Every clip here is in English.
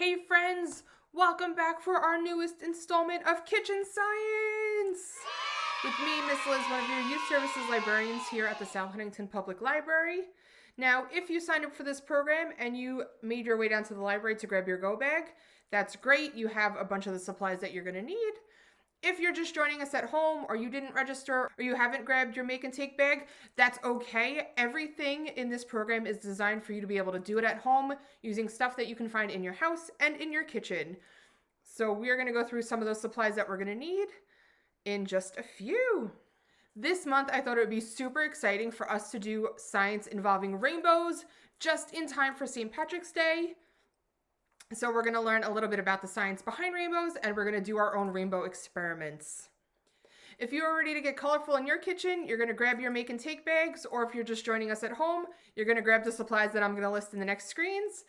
Hey friends, welcome back for our newest installment of Kitchen Science! With me, Miss Liz, one of your Youth Services librarians here at the South Huntington Public Library. Now, if you signed up for this program and you made your way down to the library to grab your go bag, that's great. You have a bunch of the supplies that you're going to need. If you're just joining us at home or you didn't register or you haven't grabbed your make and take bag, that's okay. Everything in this program is designed for you to be able to do it at home using stuff that you can find in your house and in your kitchen. So we're going to go through some of those supplies that we're going to need in just a few. This month, I thought it would be super exciting for us to do science involving rainbows just in time for St. Patrick's Day. So we're going to learn a little bit about the science behind rainbows, and we're going to do our own rainbow experiments. If you are ready to get colorful in your kitchen, you're going to grab your make and take bags, or if you're just joining us at home, you're going to grab the supplies that I'm going to list in the next screens,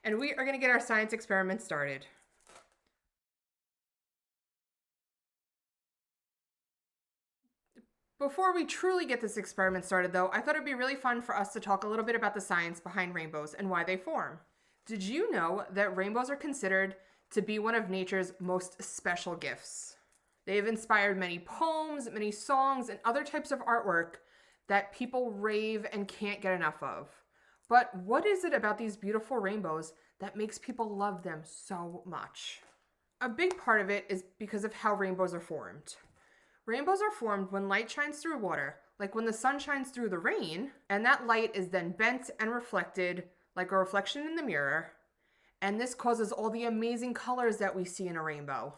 and we are going to get our science experiment started. Before we truly get this experiment started, though, I thought it'd be really fun for us to talk a little bit about the science behind rainbows and why they form. Did you know that rainbows are considered to be one of nature's most special gifts? They have inspired many poems, many songs, and other types of artwork that people rave and can't get enough of. But what is it about these beautiful rainbows that makes people love them so much? A big part of it is because of how rainbows are formed. Rainbows are formed when light shines through water, like when the sun shines through the rain, and that light is then bent and reflected like a reflection in the mirror, and this causes all the amazing colors that we see in a rainbow.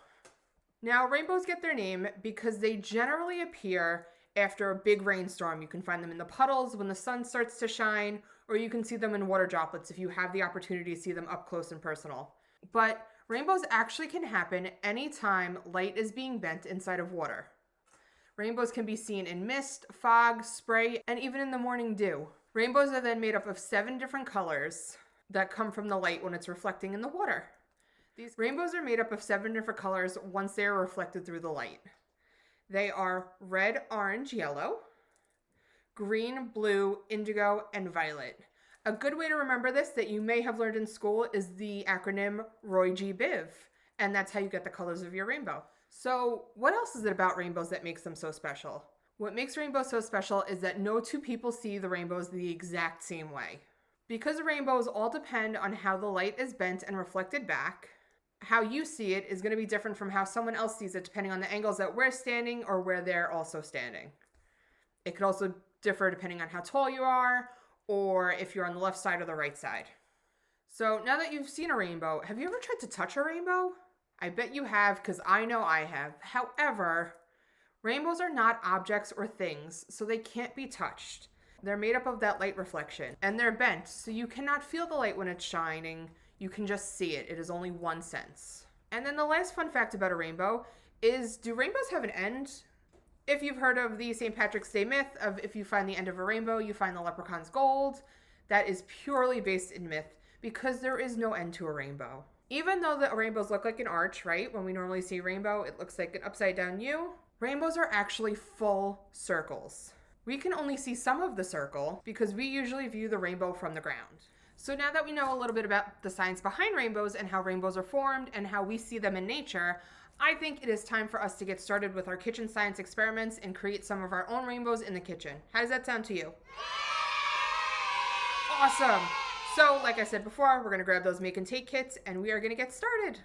Now, rainbows get their name because they generally appear after a big rainstorm. You can find them in the puddles when the sun starts to shine, or you can see them in water droplets if you have the opportunity to see them up close and personal. But rainbows actually can happen anytime light is being bent inside of water. Rainbows can be seen in mist, fog, spray, and even in the morning dew. Rainbows are then made up of 7 different colors that come from the light when it's reflecting in the water. These rainbows are made up of 7 different colors once they are reflected through the light. They are red, orange, yellow, green, blue, indigo, and violet. A good way to remember this that you may have learned in school is the acronym Roy G. Biv, and that's how you get the colors of your rainbow. So what else is it about rainbows that makes them so special? What makes rainbows so special is that no two people see the rainbows the exact same way. Because rainbows all depend on how the light is bent and reflected back, how you see it is going to be different from how someone else sees it depending on the angles that we're standing or where they're also standing. It could also differ depending on how tall you are or if you're on the left side or the right side. So now that you've seen a rainbow, have you ever tried to touch a rainbow? I bet you have, because I know I have. However, rainbows are not objects or things, so they can't be touched. They're made up of that light reflection, and they're bent, so you cannot feel the light when it's shining. You can just see it. It is only one sense. And then the last fun fact about a rainbow is, do rainbows have an end? If you've heard of the St. Patrick's Day myth of if you find the end of a rainbow, you find the leprechaun's gold, that is purely based in myth because there is no end to a rainbow. Even though the rainbows look like an arch, right? When we normally see a rainbow, it looks like an upside down U. Rainbows are actually full circles. We can only see some of the circle because we usually view the rainbow from the ground. So now that we know a little bit about the science behind rainbows and how rainbows are formed and how we see them in nature, I think it is time for us to get started with our kitchen science experiments and create some of our own rainbows in the kitchen. How does that sound to you? Awesome! So, like I said before, we're going to grab those make and take kits and we are going to get started.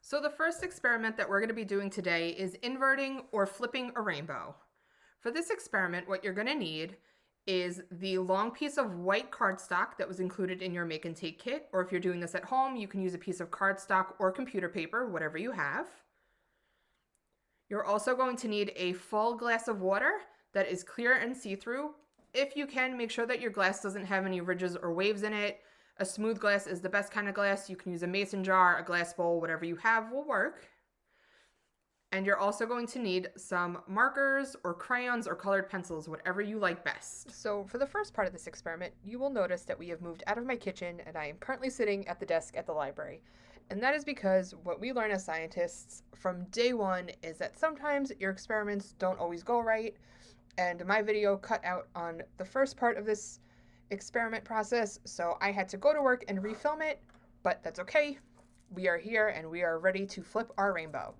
So the first experiment that we're going to be doing today is inverting or flipping a rainbow. For this experiment, what you're going to need is the long piece of white cardstock that was included in your make and take kit, or if you're doing this at home, you can use a piece of cardstock or computer paper, whatever you have. You're also going to need a full glass of water that is clear and see-through. If you can, make sure that your glass doesn't have any ridges or waves in it. A smooth glass is the best kind of glass. You can use a mason jar, a glass bowl, whatever you have will work. And you're also going to need some markers or crayons or colored pencils, whatever you like best. So for the first part of this experiment, you will notice that we have moved out of my kitchen and I am currently sitting at the desk at the library. And that is because what we learn as scientists from day one is that sometimes your experiments don't always go right. And my video cut out on the first part of this experiment process, so I had to go to work and refilm it, but that's okay. we are here and we are ready to flip our rainbow.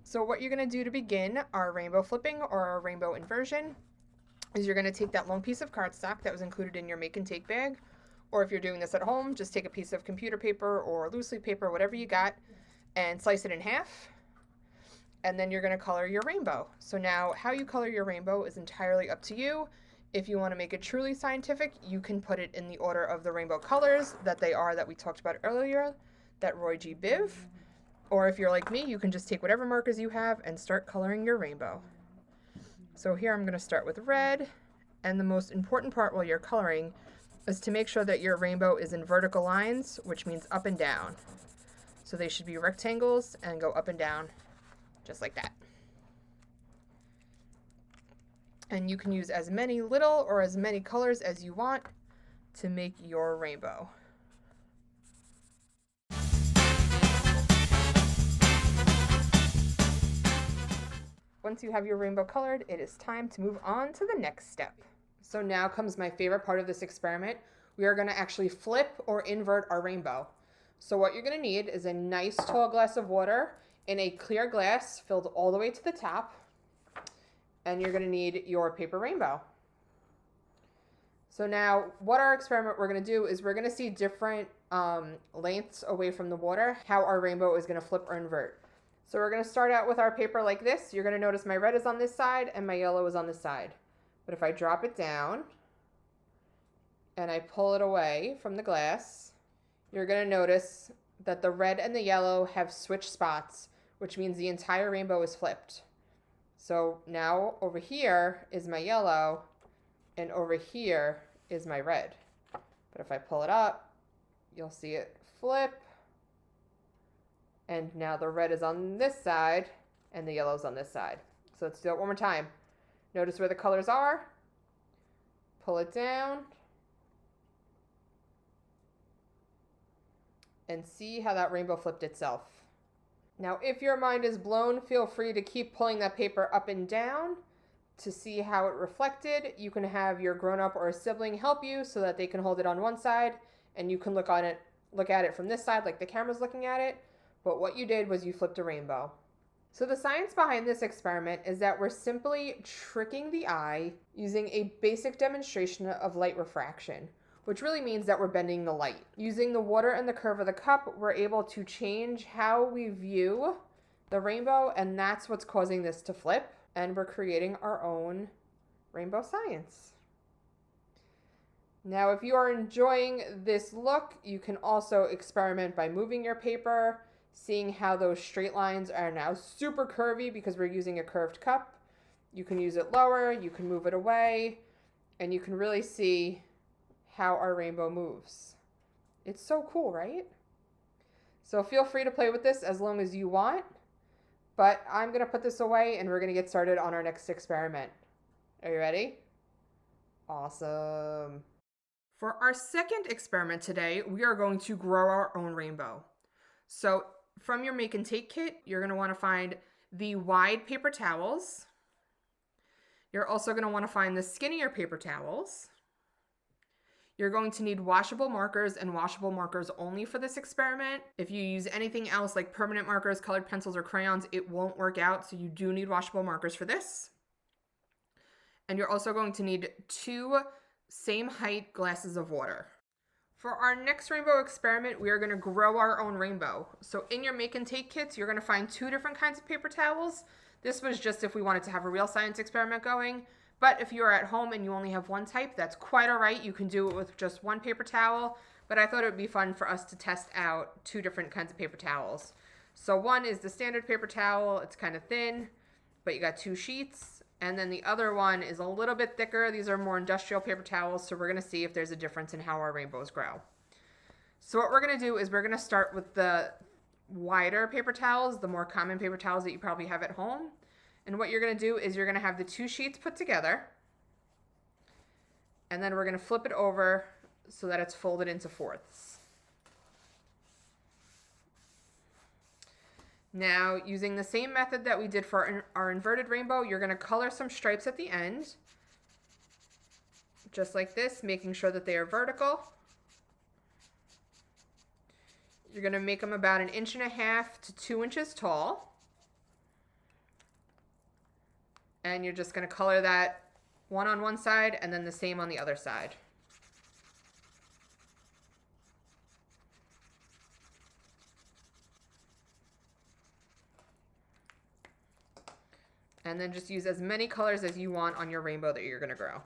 So what you're going to do to begin our rainbow flipping or our rainbow inversion is you're going to take that long piece of cardstock that was included in your make and take bag, or if you're doing this at home, just take a piece of computer paper or loose leaf paper, whatever you got, and slice it in half. And then you're going to color your rainbow. So now how you color your rainbow is entirely up to you. If you want to make it truly scientific, you can put it in the order of the rainbow colors that they are that we talked about earlier, that Roy G. Biv. Or if you're like me, you can just take whatever markers you have and start coloring your rainbow. So here I'm going to start with red. And the most important part while you're coloring is to make sure that your rainbow is in vertical lines, which means up and down. So they should be rectangles and go up and down just like that. And you can use as many little or as many colors as you want to make your rainbow. Once you have your rainbow colored, it is time to move on to the next step. So now comes my favorite part of this experiment. We are going to actually flip or invert our rainbow. So what you're going to need is a nice tall glass of water in a clear glass filled all the way to the top. And you're going to need your paper rainbow. So now what our experiment we're going to do is we're going to see different lengths away from the water, how our rainbow is going to flip or invert. So we're going to start out with our paper like this. You're going to notice my red is on this side and my yellow is on this side. But if I drop it down and I pull it away from the glass, you're going to notice that the red and the yellow have switched spots, which means the entire rainbow is flipped. So now over here is my yellow and over here is my red. But if I pull it up, you'll see it flip. And now the red is on this side and the yellow's on this side. So let's do it one more time. Notice where the colors are. Pull it down. And see how that rainbow flipped itself. Now, if your mind is blown, feel free to keep pulling that paper up and down to see how it reflected. You can have your grown-up or a sibling help you so that they can hold it on one side and you can look at it from this side like the camera's looking at it. But what you did was you flipped a rainbow. So the science behind this experiment is that we're simply tricking the eye using a basic demonstration of light refraction, which really means that we're bending the light. Using the water and the curve of the cup, we're able to change how we view the rainbow, and that's what's causing this to flip, and we're creating our own rainbow science. Now, if you are enjoying this look, you can also experiment by moving your paper, seeing how those straight lines are now super curvy because we're using a curved cup. You can use it lower, you can move it away, and you can really see how our rainbow moves. It's so cool, right? So feel free to play with this as long as you want, but I'm going to put this away and we're going to get started on our next experiment. Are you ready? Awesome. For our second experiment today, we are going to grow our own rainbow. So from your make and take kit, you're going to want to find the wide paper towels. You're also going to want to find the skinnier paper towels. You're going to need washable markers and washable markers only for this experiment. If you use anything else like permanent markers, colored pencils, or crayons, it won't work out. So you do need washable markers for this. And you're also going to need 2 same height glasses of water. For our next rainbow experiment, we are going to grow our own rainbow. So in your make and take kits, you're going to find 2 different kinds of paper towels. This was just if we wanted to have a real science experiment going. But if you're at home and you only have one type, that's quite all right. You can do it with just one paper towel. But I thought it would be fun for us to test out 2 different kinds of paper towels. So one is the standard paper towel. It's kind of thin, but you got 2 sheets. And then the other one is a little bit thicker. These are more industrial paper towels. So we're going to see if there's a difference in how our rainbows grow. So what we're going to do is we're going to start with the wider paper towels, the more common paper towels that you probably have at home. And what you're going to do is you're going to have the 2 sheets put together. And then we're going to flip it over so that it's folded into fourths. Now, using the same method that we did for our inverted rainbow, you're going to color some stripes at the end. Just like this, making sure that they are vertical. You're going to make them about 1.5 inches to 2 inches tall. And you're just going to color that one on one side and then the same on the other side. And then just use as many colors as you want on your rainbow that you're going to grow.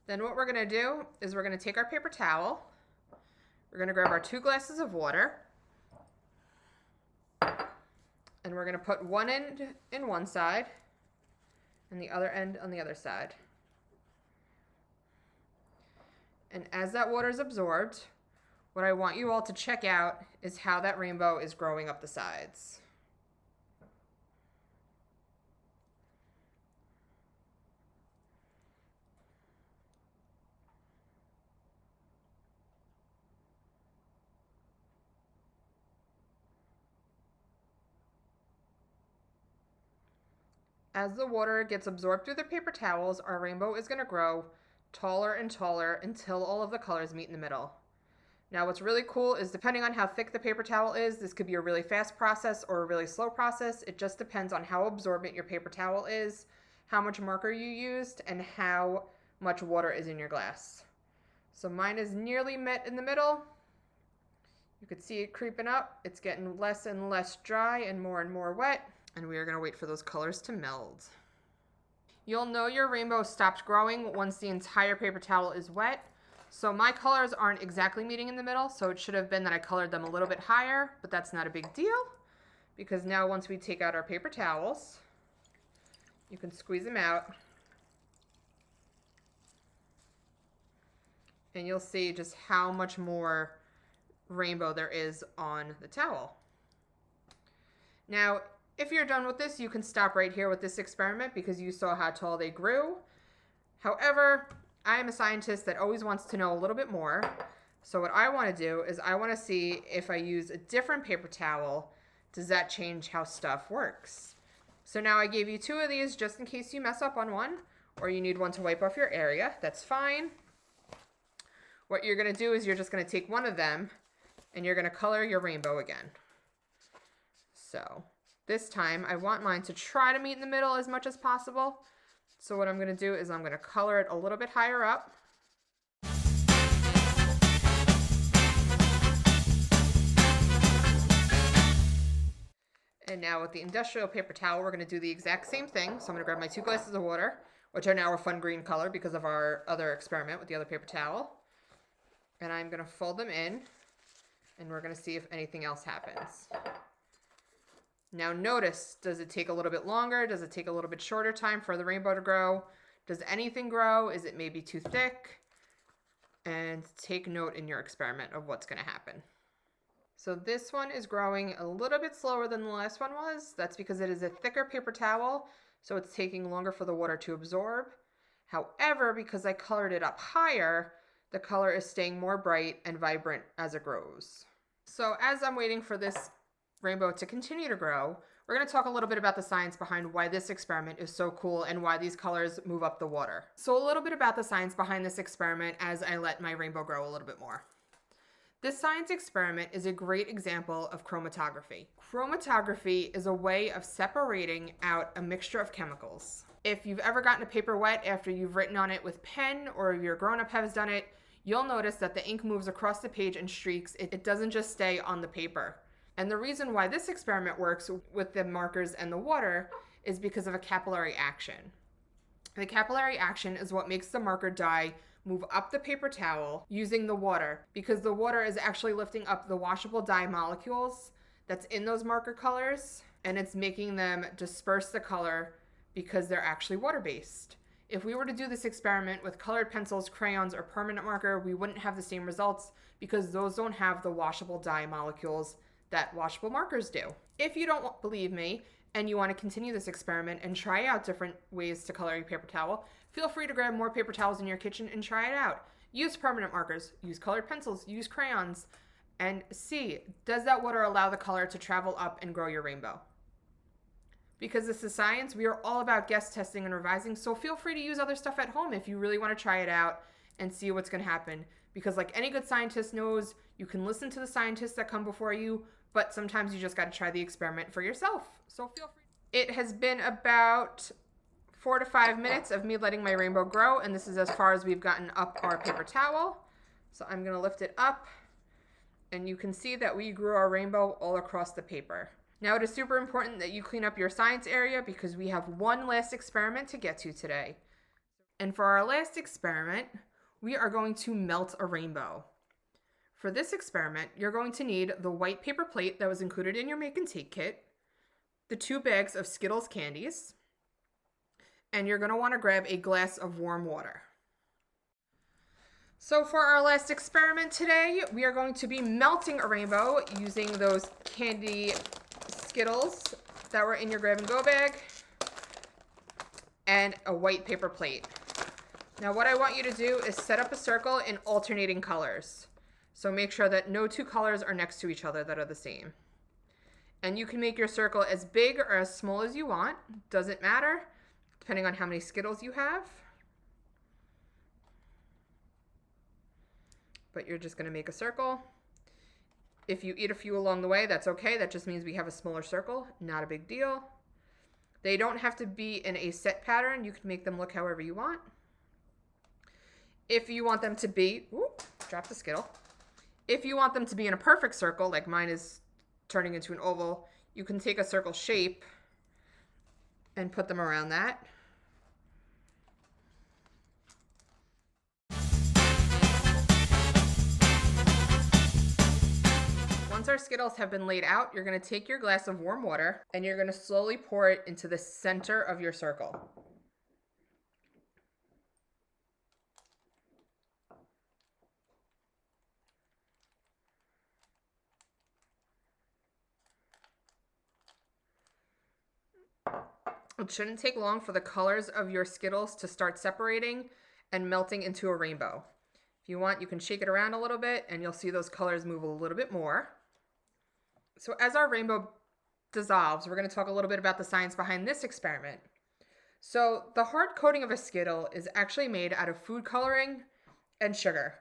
Then what we're going to do is we're going to take our paper towel. We're going to grab our 2 glasses of water. And we're going to put one end in one side and the other end on the other side. And as that water is absorbed, what I want you all to check out is how that rainbow is growing up the sides. As the water gets absorbed through the paper towels, our rainbow is going to grow taller and taller until all of the colors meet in the middle. Now what's really cool is depending on how thick the paper towel is, this could be a really fast process or a really slow process. It just depends on how absorbent your paper towel is, how much marker you used, and how much water is in your glass. So mine is nearly met in the middle. You could see it creeping up. It's getting less and less dry and more wet. And we are going to wait for those colors to meld. You'll know your rainbow stopped growing once the entire paper towel is wet. So my colors aren't exactly meeting in the middle, so it should have been that I colored them a little bit higher, but that's not a big deal because now once we take out our paper towels, you can squeeze them out and you'll see just how much more rainbow there is on the towel. Now, if you're done with this, you can stop right here with this experiment because you saw how tall they grew. However, I am a scientist that always wants to know a little bit more. So what I want to do is I want to see if I use a different paper towel, does that change how stuff works? So now I gave you 2 of these just in case you mess up on one or you need one to wipe off your area. That's fine. What you're going to do is you're just going to take one of them and you're going to color your rainbow again. So this time, I want mine to try to meet in the middle as much as possible. So what I'm going to do is I'm going to color it a little bit higher up. And now with the industrial paper towel, we're going to do the exact same thing. So I'm going to grab my 2 glasses of water, which are now a fun green color because of our other experiment with the other paper towel. And I'm going to fold them in, and we're going to see if anything else happens. Now notice, does it take a little bit longer? Does it take a little bit shorter time for the rainbow to grow? Does anything grow? Is it maybe too thick? And take note in your experiment of what's going to happen. So this one is growing a little bit slower than the last one was. That's because it is a thicker paper towel, so it's taking longer for the water to absorb. However, because I colored it up higher, the color is staying more bright and vibrant as it grows. So as I'm waiting for this rainbow to continue to grow, we're going to talk a little bit about the science behind why this experiment is so cool and why these colors move up the water. So a little bit about the science behind this experiment as I let my rainbow grow a little bit more. This science experiment is a great example of chromatography. Chromatography is a way of separating out a mixture of chemicals. If you've ever gotten a paper wet after you've written on it with pen or your grown-up has done it, you'll notice that the ink moves across the page in streaks. It doesn't just stay on the paper. And the reason why this experiment works with the markers and the water is because of a capillary action. The capillary action is what makes the marker dye move up the paper towel using the water, because the water is actually lifting up the washable dye molecules that's in those marker colors, and it's making them disperse the color because they're actually water-based. If we were to do this experiment with colored pencils, crayons, or permanent marker, we wouldn't have the same results because those don't have the washable dye molecules that washable markers do. If you don't believe me and you want to continue this experiment and try out different ways to color your paper towel, feel free to grab more paper towels in your kitchen and try it out. Use permanent markers, use colored pencils, use crayons, and see, does that water allow the color to travel up and grow your rainbow? Because this is science, we are all about guest testing and revising, so feel free to use other stuff at home if you really want to try it out and see what's going to happen. Because like any good scientist knows, you can listen to the scientists that come before you, but sometimes you just got to try the experiment for yourself. So feel free. It has been about 4 to 5 minutes of me letting my rainbow grow, and this is as far as we've gotten up our paper towel. So I'm going to lift it up, and you can see that we grew our rainbow all across the paper. Now it is super important that you clean up your science area because we have one last experiment to get to today. And for our last experiment, we are going to melt a rainbow. For this experiment, you're going to need the white paper plate that was included in your make and take kit, the 2 bags of Skittles candies, and you're going to want to grab a glass of warm water. So for our last experiment today, we are going to be melting a rainbow using those candy Skittles that were in your grab and go bag and a white paper plate. Now what I want you to do is set up a circle in alternating colors. So make sure that no 2 colors are next to each other that are the same. And you can make your circle as big or as small as you want. Doesn't matter, depending on how many Skittles you have. But you're just going to make a circle. If you eat a few along the way, that's okay. That just means we have a smaller circle. Not a big deal. They don't have to be in a set pattern. You can make them look however you want. If you want them to be, drop the Skittle. If you want them to be in a perfect circle, like mine is turning into an oval, you can take a circle shape and put them around that. Once our Skittles have been laid out, you're going to take your glass of warm water and you're going to slowly pour it into the center of your circle. It shouldn't take long for the colors of your Skittles to start separating and melting into a rainbow. If you want, you can shake it around a little bit and you'll see those colors move a little bit more. So as our rainbow dissolves, we're going to talk a little bit about the science behind this experiment. So the hard coating of a Skittle is actually made out of food coloring and sugar.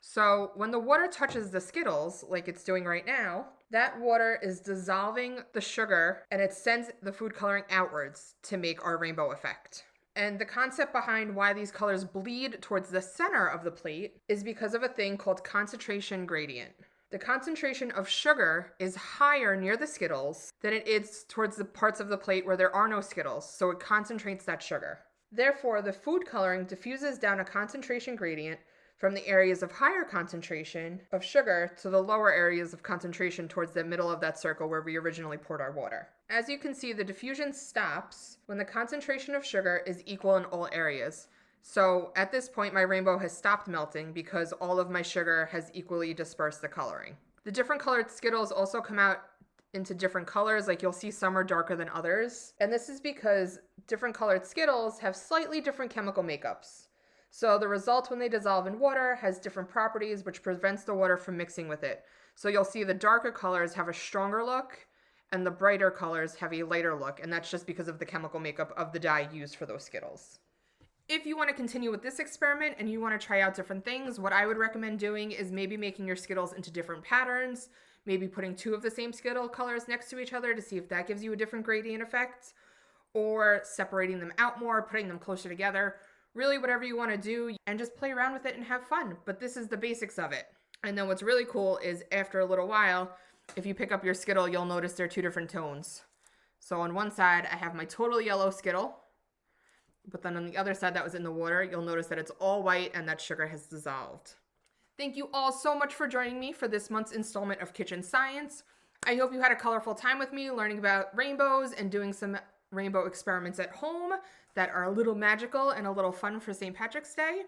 So when the water touches the Skittles, like it's doing right now, that water is dissolving the sugar and it sends the food coloring outwards to make our rainbow effect. And the concept behind why these colors bleed towards the center of the plate is because of a thing called concentration gradient. The concentration of sugar is higher near the Skittles than it is towards the parts of the plate where there are no Skittles, so it concentrates that sugar. Therefore, the food coloring diffuses down a concentration gradient from the areas of higher concentration of sugar to the lower areas of concentration towards the middle of that circle where we originally poured our water. As you can see, the diffusion stops when the concentration of sugar is equal in all areas. So at this point, my rainbow has stopped melting because all of my sugar has equally dispersed the coloring. The different colored Skittles also come out into different colors, like you'll see some are darker than others. And this is because different colored Skittles have slightly different chemical makeups. So the result when they dissolve in water has different properties, which prevents the water from mixing with it. So you'll see the darker colors have a stronger look and the brighter colors have a lighter look. And that's just because of the chemical makeup of the dye used for those Skittles. If you want to continue with this experiment and you want to try out different things, what I would recommend doing is maybe making your Skittles into different patterns, maybe putting 2 of the same Skittle colors next to each other to see if that gives you a different gradient effect, or separating them out more, putting them closer together, really whatever you want to do, and just play around with it and have fun. But this is the basics of it. And then what's really cool is after a little while, if you pick up your Skittle, you'll notice they're 2 different tones. So on one side, I have my total yellow Skittle. But then on the other side that was in the water, you'll notice that it's all white and that sugar has dissolved. Thank you all so much for joining me for this month's installment of Kitchen Science. I hope you had a colorful time with me learning about rainbows and doing some rainbow experiments at home that are a little magical and a little fun for St. Patrick's Day.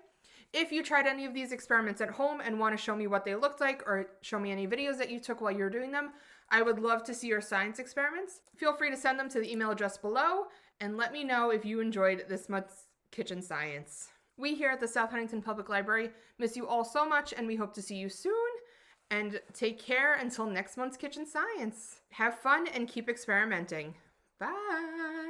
If you tried any of these experiments at home and want to show me what they looked like or show me any videos that you took while you were doing them, I would love to see your science experiments. Feel free to send them to the email address below and let me know if you enjoyed this month's Kitchen Science. We here at the South Huntington Public Library miss you all so much and we hope to see you soon. And take care until next month's Kitchen Science. Have fun and keep experimenting. Bye.